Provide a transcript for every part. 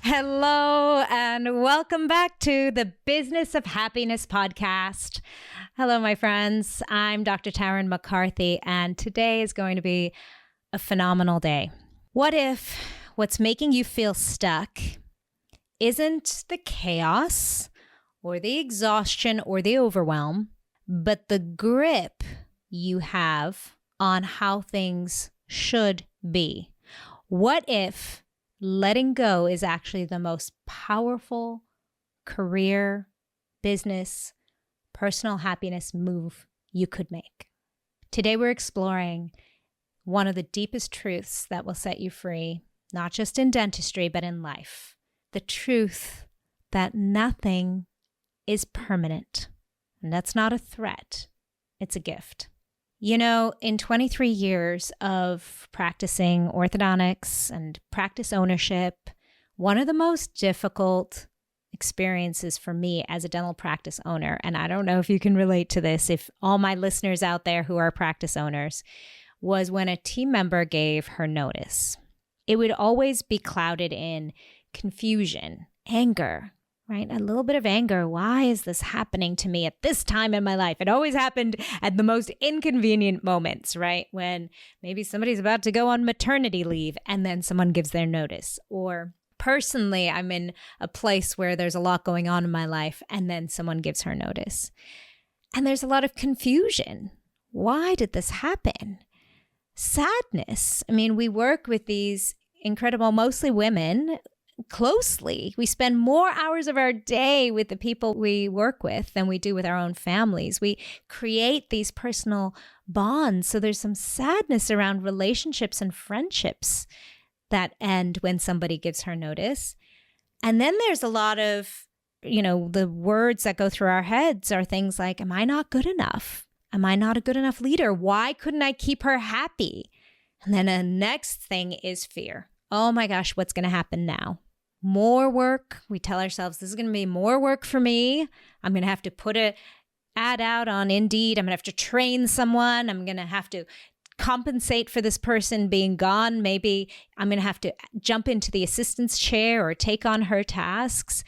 Hello, and welcome back to the Business of Happiness podcast. Hello, my friends. I'm Dr. Tarryn MacCarthy, and today is going to be a phenomenal day. What if what's making you feel stuck isn't the chaos or the exhaustion or the overwhelm, but the grip you have on how things should be? What if letting go is actually the most powerful career, business, personal happiness move you could make? Today, we're exploring one of the deepest truths that will set you free, not just in dentistry, but in life. The truth that nothing is permanent. And that's not a threat. It's a gift. You know, in 23 years of practicing orthodontics and practice ownership, one of the most difficult experiences for me as a dental practice owner, and I don't know if you can relate to this, if all my listeners out there who are practice owners, was when a team member gave her notice. It would always be clouded in confusion, anger, right? A little bit of anger. Why is this happening to me at this time in my life? It always happened at the most inconvenient moments, right? When maybe somebody's about to go on maternity leave and then someone gives their notice. Or personally, I'm in a place where there's a lot going on in my life and then someone gives her notice. And there's a lot of confusion. Why did this happen? Sadness. I mean, we work with these incredible, mostly women, closely. We spend more hours of our day with the people we work with than we do with our own families. We create these personal bonds. So there's some sadness around relationships and friendships that end when somebody gives her notice. And then there's a lot of, the words that go through our heads are things like, am I not good enough? Am I not a good enough leader? Why couldn't I keep her happy? And then the next thing is fear. Oh my gosh, what's going to happen now? More work. We tell ourselves this is going to be more work for me. I'm going to have to put an ad out on Indeed. I'm going to have to train someone. I'm going to have to compensate for this person being gone. Maybe I'm going to have to jump into the assistant's chair or take on her tasks.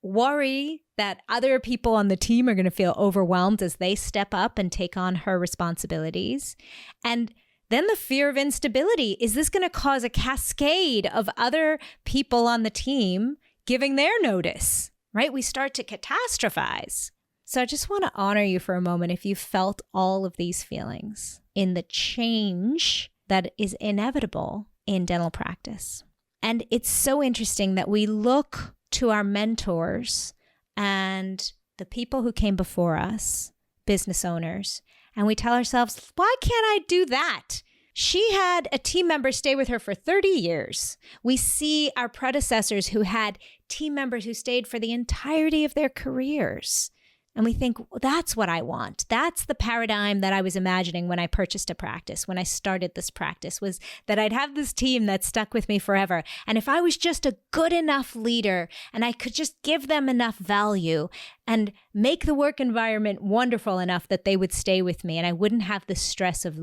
Worry that other people on the team are going to feel overwhelmed as they step up and take on her responsibilities. And then the fear of instability. Is this going to cause a cascade of other people on the team giving their notice, right? We start to catastrophize. So I just want to honor you for a moment if you felt all of these feelings in the change that is inevitable in dental practice. And it's so interesting that we look to our mentors and the people who came before us, business owners, and we tell ourselves, why can't I do that? She had a team member stay with her for 30 years. We see our predecessors who had team members who stayed for the entirety of their careers. And we think, well, that's what I want. That's the paradigm that I was imagining when I purchased a practice, when I started this practice, was that I'd have this team that stuck with me forever. And if I was just a good enough leader and I could just give them enough value and make the work environment wonderful enough that they would stay with me and I wouldn't have the stress of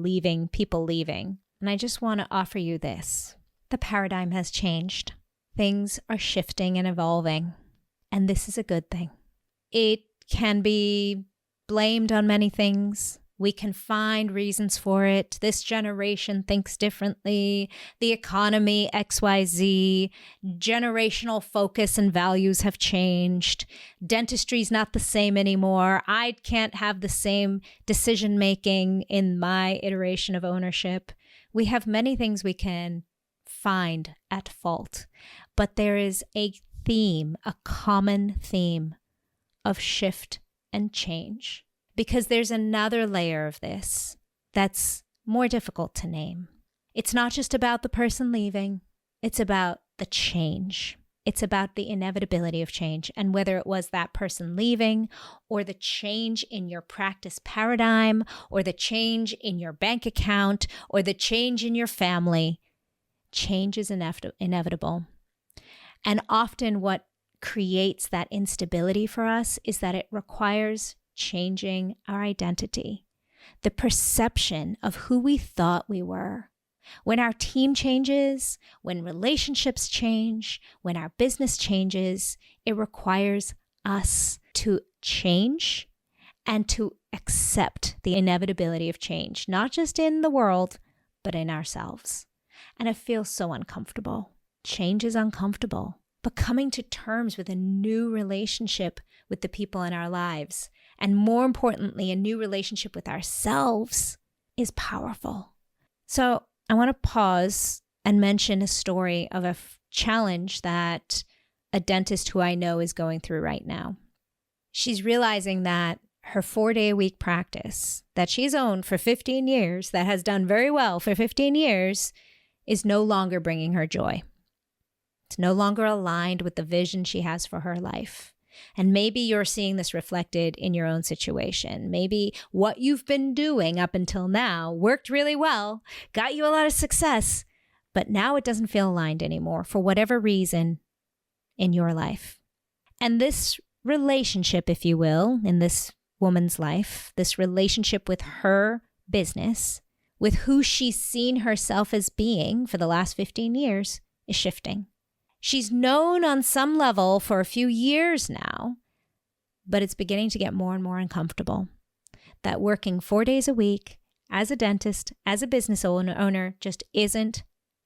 people leaving. And I just want to offer you this. The paradigm has changed. Things are shifting and evolving. And this is a good thing. It can be blamed on many things. We can find reasons for it. This generation thinks differently. The economy, XYZ, generational focus and values have changed. Dentistry's not the same anymore. I can't have the same decision-making in my iteration of ownership. We have many things we can find at fault, but there is a theme, a common theme of shift and change, because there's another layer of this that's more difficult to name. It's not just about the person leaving. It's about the change. It's about the inevitability of change, and whether it was that person leaving or the change in your practice paradigm or the change in your bank account or the change in your family, change is inevitable. And often what creates that instability for us is that it requires changing our identity, the perception of who we thought we were, When our team changes, when relationships change, when our business changes, it requires us to change and to accept the inevitability of change, not just in the world, but in ourselves. And it feels so uncomfortable. Change is uncomfortable, but coming to terms with a new relationship with the people in our lives, and more importantly, a new relationship with ourselves, is powerful. So I want to pause and mention a story of a challenge that a dentist who I know is going through right now. She's realizing that her 4-day-a-week practice that she's owned for 15 years, that has done very well for 15 years, is no longer bringing her joy. It's no longer aligned with the vision she has for her life. And maybe you're seeing this reflected in your own situation. Maybe what you've been doing up until now worked really well, got you a lot of success, but now it doesn't feel aligned anymore for whatever reason in your life. And this relationship, if you will, in this woman's life, this relationship with her business, with who she's seen herself as being for the last 15 years, is shifting. She's known on some level for a few years now, but it's beginning to get more and more uncomfortable. That working 4 days a week as a dentist, as a business owner, just isn't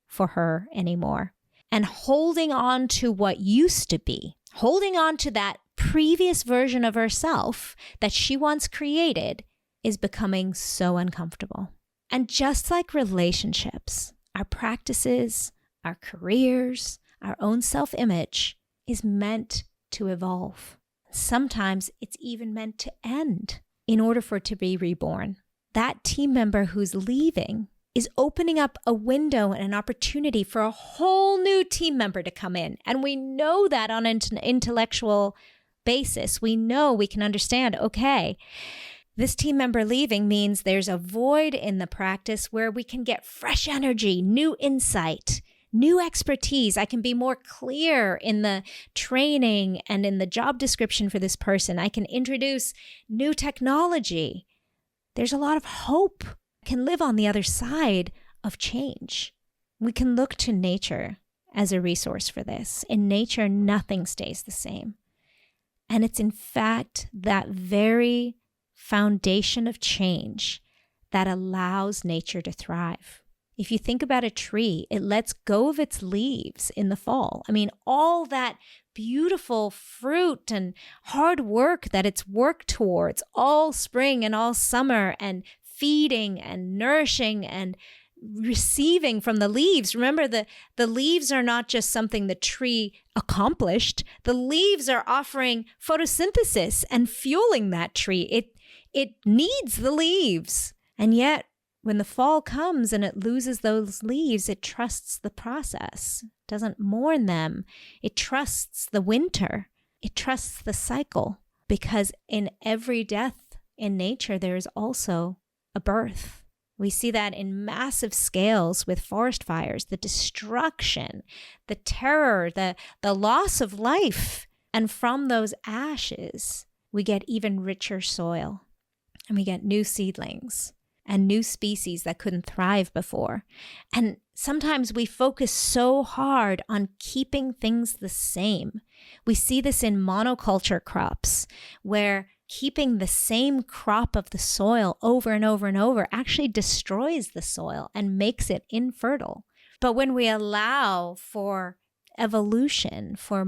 for her anymore. And holding on to what used to be, holding on to that previous version of herself that she once created, is becoming so uncomfortable. And just like relationships, our practices, our careers, our own self-image is meant to evolve. Sometimes it's even meant to end in order for it to be reborn. That team member who's leaving is opening up a window and an opportunity for a whole new team member to come in. And we know that on an intellectual basis. We know, we can understand, okay, this team member leaving means there's a void in the practice where we can get fresh energy, new insight, new expertise. I can be more clear in the training and in the job description for this person. I can introduce new technology. There's a lot of hope. I can live on the other side of change. We can look to nature as a resource for this. In nature, nothing stays the same. And it's in fact that very foundation of change that allows nature to thrive. If you think about a tree, it lets go of its leaves in the fall. I mean, all that beautiful fruit and hard work that it's worked towards all spring and all summer, and feeding and nourishing and receiving from the leaves. Remember, the leaves are not just something the tree accomplished. The leaves are offering photosynthesis and fueling that tree. It needs the leaves. And yet, when the fall comes and it loses those leaves, it trusts the process, doesn't mourn them. It trusts the winter. It trusts the cycle, because in every death in nature, there is also a birth. We see that in massive scales with forest fires, the destruction, the terror, the loss of life. And from those ashes, we get even richer soil, and we get new seedlings and new species that couldn't thrive before. And sometimes we focus so hard on keeping things the same. We see this in monoculture crops, where keeping the same crop of the soil over and over and over actually destroys the soil and makes it infertile. But when we allow for evolution, for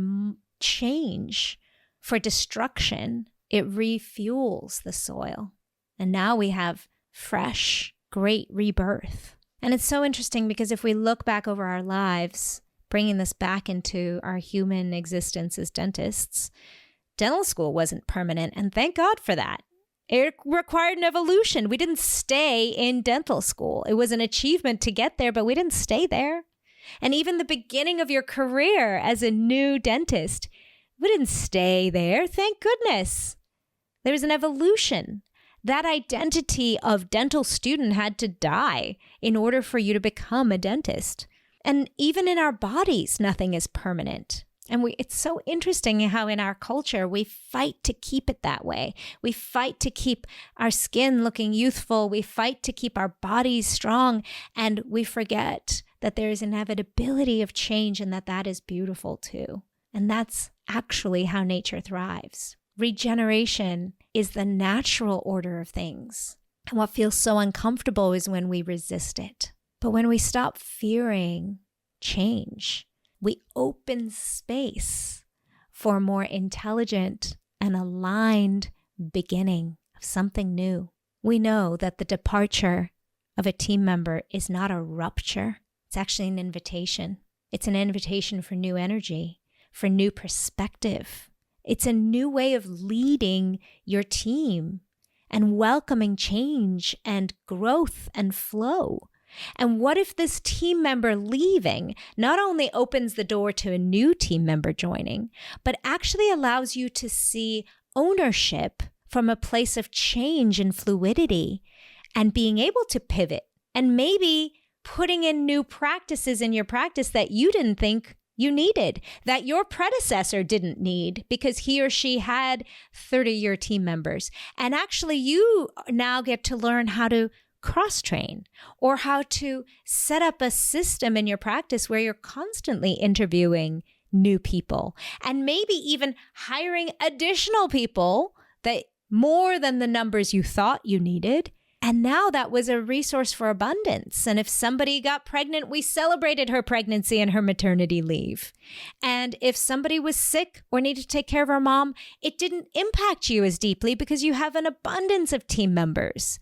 change, for destruction, it refuels the soil. And now we have fresh, great rebirth. And it's so interesting because if we look back over our lives, bringing this back into our human existence as dentists, dental school wasn't permanent, and thank God for that. It required an evolution. We didn't stay in dental school. It was an achievement to get there, but we didn't stay there. And even the beginning of your career as a new dentist, we didn't stay there. Thank goodness. There was an evolution. That identity of dental student had to die in order for you to become a dentist. And even in our bodies, nothing is permanent. And it's so interesting how in our culture, we fight to keep it that way. We fight to keep our skin looking youthful. We fight to keep our bodies strong. And we forget that there is inevitability of change and that is beautiful too. And that's actually how nature thrives. Regeneration is the natural order of things. And what feels so uncomfortable is when we resist it. But when we stop fearing change, we open space for a more intelligent and aligned beginning of something new. We know that the departure of a team member is not a rupture. It's actually an invitation. It's an invitation for new energy, for new perspective. It's a new way of leading your team and welcoming change and growth and flow. And what if this team member leaving not only opens the door to a new team member joining, but actually allows you to see ownership from a place of change and fluidity and being able to pivot and maybe putting in new practices in your practice that you didn't think you needed, that your predecessor didn't need because he or she had 30-year team members. And actually you now get to learn how to cross-train or how to set up a system in your practice where you're constantly interviewing new people and maybe even hiring additional people that more than the numbers you thought you needed. And now that was a resource for abundance. And if somebody got pregnant, we celebrated her pregnancy and her maternity leave. And if somebody was sick or needed to take care of her mom, it didn't impact you as deeply because you have an abundance of team members.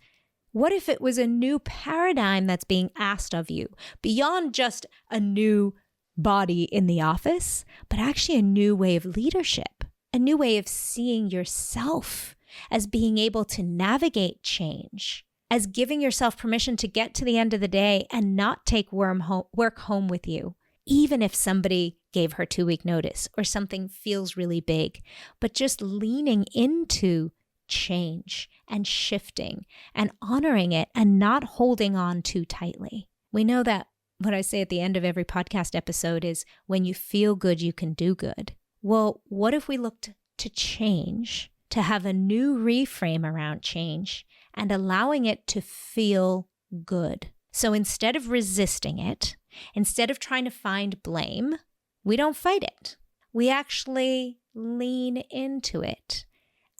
What if it was a new paradigm that's being asked of you beyond just a new body in the office, but actually a new way of leadership, a new way of seeing yourself as being able to navigate change, as giving yourself permission to get to the end of the day and not take work home with you, even if somebody gave her 2-week notice or something feels really big, but just leaning into change and shifting and honoring it and not holding on too tightly. We know that what I say at the end of every podcast episode is when you feel good, you can do good. Well, what if we looked to change, to have a new reframe around change and allowing it to feel good? So instead of resisting it, instead of trying to find blame, we don't fight it. We actually lean into it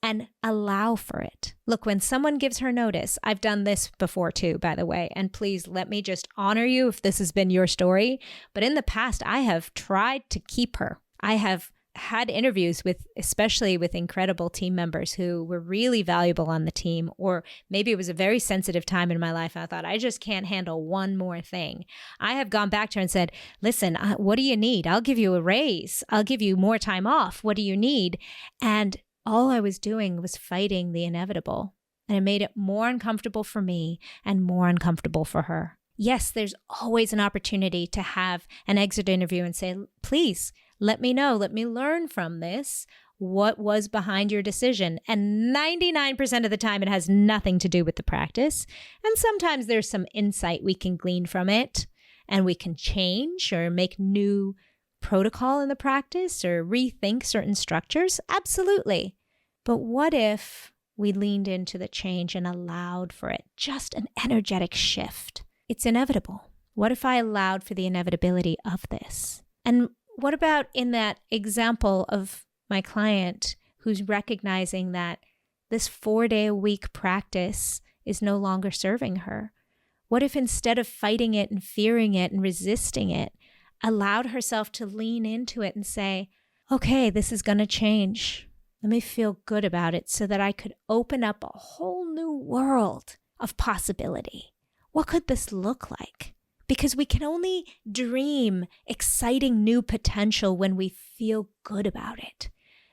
and allow for it. Look, when someone gives her notice, I've done this before too, by the way, and please let me just honor you if this has been your story. But in the past, I have tried to keep her. I have had interviews especially with incredible team members who were really valuable on the team, or maybe it was a very sensitive time in my life. And I thought, I just can't handle one more thing. I have gone back to her and said, listen, what do you need? I'll give you a raise. I'll give you more time off. What do you need? And all I was doing was fighting the inevitable. And it made it more uncomfortable for me and more uncomfortable for her. Yes, there's always an opportunity to have an exit interview and say, please, let me know, let me learn from this. What was behind your decision? And 99% of the time, it has nothing to do with the practice. And sometimes there's some insight we can glean from it and we can change or make new protocol in the practice or rethink certain structures. Absolutely. But what if we leaned into the change and allowed for it? Just an energetic shift. It's inevitable. What if I allowed for the inevitability of this? And what about in that example of my client who's recognizing that this 4-day-a-week practice is no longer serving her? What if instead of fighting it and fearing it and resisting it, allowed herself to lean into it and say, okay, this is going to change. Let me feel good about it so that I could open up a whole new world of possibility. What could this look like? Because we can only dream exciting new potential when we feel good about it.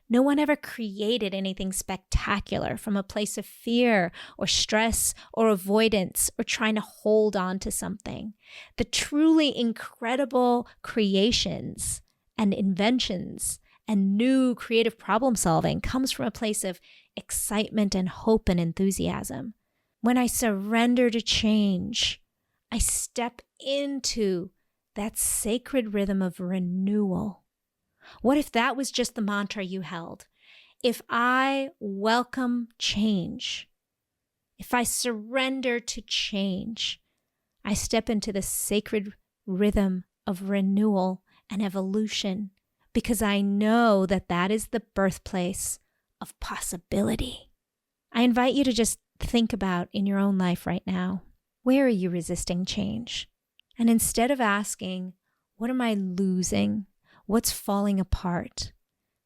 No one ever created anything spectacular from a place of fear or stress or avoidance or trying to hold on to something. The truly incredible creations and inventions and new creative problem solving comes from a place of excitement and hope and enthusiasm. When I surrender to change, I step into that sacred rhythm of renewal, What if that was just the mantra you held? If I welcome change, if I surrender to change, I step into the sacred rhythm of renewal and evolution because I know that that is the birthplace of possibility. I invite you to just think about in your own life right now, where are you resisting change? And instead of asking, what am I losing? What's falling apart?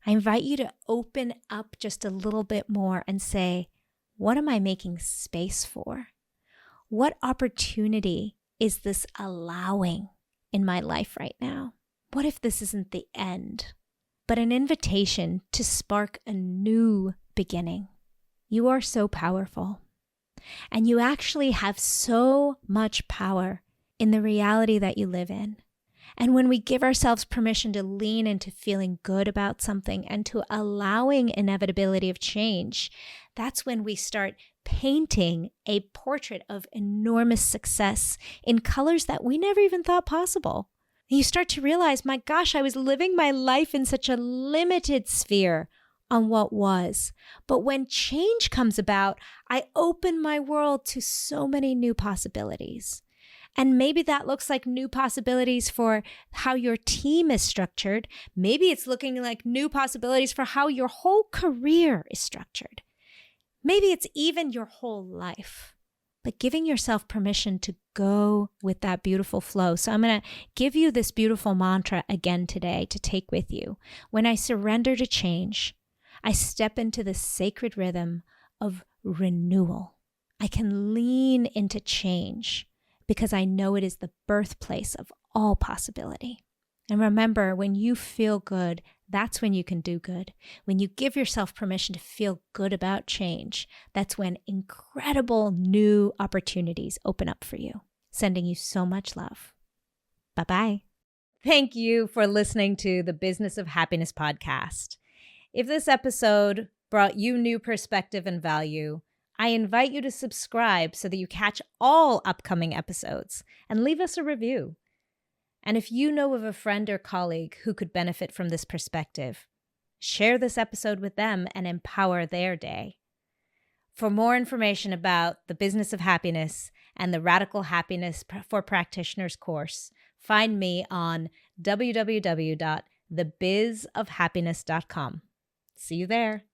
I invite you to open up just a little bit more and say, what am I making space for? What opportunity is this allowing in my life right now? What if this isn't the end, but an invitation to spark a new beginning? You are so powerful, and you actually have so much power in the reality that you live in. And when we give ourselves permission to lean into feeling good about something and to allowing inevitability of change, that's when we start painting a portrait of enormous success in colors that we never even thought possible. And you start to realize, my gosh, I was living my life in such a limited sphere on what was. But when change comes about, I open my world to so many new possibilities. And maybe that looks like new possibilities for how your team is structured. Maybe it's looking like new possibilities for how your whole career is structured. Maybe it's even your whole life. But giving yourself permission to go with that beautiful flow. So I'm going to give you this beautiful mantra again today to take with you. When I surrender to change, I step into the sacred rhythm of renewal. I can lean into change because I know it is the birthplace of all possibility. And remember, when you feel good, that's when you can do good. When you give yourself permission to feel good about change, that's when incredible new opportunities open up for you. Sending you so much love. Bye-bye. Thank you for listening to the Business of Happiness podcast. If this episode brought you new perspective and value, I invite you to subscribe so that you catch all upcoming episodes and leave us a review. And if you know of a friend or colleague who could benefit from this perspective, share this episode with them and empower their day. For more information about the Business of Happiness and the Radical Happiness for Practitioners course, find me on www.thebizofhappiness.com. See you there.